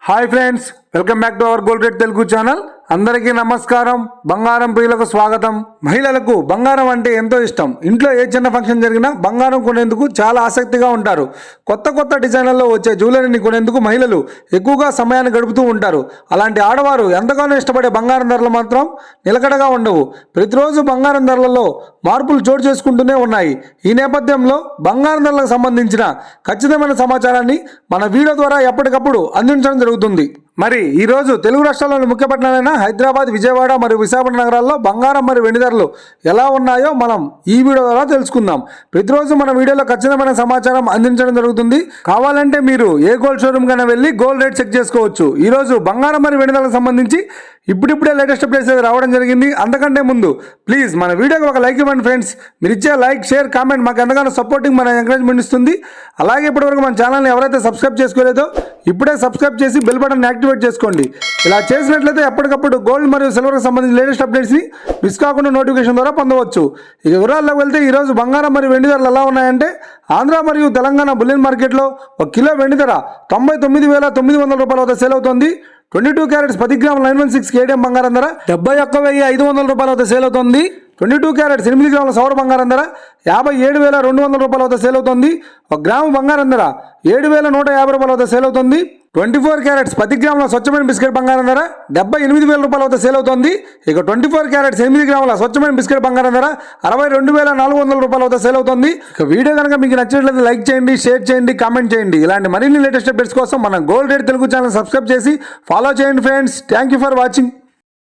Hi friends, welcome back to our gold rate Telugu channel. అందరికీ నమస్కారం. బంగారం ప్రియులకు స్వాగతం. మహిళలకు బంగారం అంటే ఎంతో ఇష్టం. ఇంట్లో ఏ చిన్న ఫంక్షన్ జరిగినా బంగారం కొనేందుకు చాలా ఆసక్తిగా ఉంటారు. కొత్త డిజైన్లలో వచ్చే జ్యువెలరీని కొనేందుకు మహిళలు ఎక్కువగా సమయాన్ని గడుపుతూ ఉంటారు. అలాంటి ఆడవారు ఎంతగానో ఇష్టపడే బంగారం ధరలు మాత్రం నిలకడగా ఉండవు. ప్రతిరోజు బంగారం ధరలలో మార్పులు చోటు చేసుకుంటూనే ఉన్నాయి. ఈ నేపథ్యంలో బంగారం ధరలకు సంబంధించిన ఖచ్చితమైన సమాచారాన్ని మన వీడియో ద్వారా ఎప్పటికప్పుడు అందించడం జరుగుతుంది. మరి ఈరోజు తెలుగు రాష్ట్రాల్లోని ముఖ్య పట్టణాలైన హైదరాబాద్, విజయవాడ మరియు విశాఖపట్నం నగరాల్లో బంగారం మరియు వెండి ధరలు ఎలా ఉన్నాయో మనం ఈ వీడియో ద్వారా తెలుసుకుందాం. ప్రతిరోజు మన వీడియోలో ఖచ్చితమైన సమాచారం అందించడం జరుగుతుంది. కావాలంటే మీరు ఏ గోల్డ్ షోరూమ్ కన్నా వెళ్ళి గోల్డ్ రేట్ చెక్ చేసుకోవచ్చు. ఈరోజు బంగారం మరియు వెండి ధరలకు సంబంధించి ఇప్పుడిప్పుడే లేటెస్ట్ అప్డేట్స్ రావడం జరిగింది. అంతకంటే ముందు ప్లీజ్ మన వీడియోకి ఒక లైక్ ఇవ్వండి ఫ్రెండ్స్. మీరు ఇచ్చే లైక్, షేర్, కామెంట్ మాకు ఎంతగానో సపోర్టింగ్, మన ఎంకరేజ్మెంట్ ఇస్తుంది. అలాగే ఇప్పటివరకు మన ఛానల్ని ఎవరైతే సబ్స్క్రైబ్ చేసుకోలేదో ఇప్పుడే సబ్స్క్రైబ్ చేసి బెల్ బటన్ యాక్టివేట్ చేసుకోండి. ఇలా చేసినట్లయితే ఎప్పటికప్పుడు గోల్డ్ మరియు సిల్వర్కి సంబంధించిన లేటెస్ట్ అప్డేట్స్ని మిస్ కాకుండా నోటిఫికేషన్ ద్వారా పొందవచ్చు. ఇక వివరాల్లోకి వెళ్తే ఈరోజు బంగారం మరియు వెండి ధరలు ఎలా ఉన్నాయంటే, ఆంధ్ర మరియు తెలంగాణ బులియన్ మార్కెట్లో 1 కిలో వెండి ధర 99,900 రూపాయల వద్ద సేల్ అవుతుంది. 22 క్యారెట్స్ 10 గ్రాముల 916 కేడిఎం బంగారం ధర 71,500 రూపాయల వద్ద సేల్ అవుతుంది. 22 క్యారెట్స్ 8 గ్రాముల సౌర బంగారం ధర 57,200 రూపాయల వద్ద సేల్ అవుతుంది. 1 గ్రాము బంగారం ధర 7,150 రూపాయల వద్ద సేల్ అవుతుంది. 24 క్యారెట్స్ 10 గ్రాముల స్వచ్ఛమైన బిస్కెట్ బంగారం ధర 78,000 రూపాయల వద్ద సేల్ అవుతుంది. ఇక 24 క్యారెట్స్ 8 గ్రాముల స్వచ్ఛమైన బిస్కెట్ బంగారం ధర 62,400 రూపాయల వద్ద సేల్ అవుతుంది. ఇక వీడియో కనుక మీకు నచ్చినట్లయితే లైక్ చేయండి, షేర్ చేయండి, కామెంట్ చేయండి. ఇలాంటి మరిన్ని లేటెస్ట్ అప్డేట్స్ కోసం మన gold rate Telugu channel subscribe చేసి ఫాలో చేయండి friends. Thank you for watching.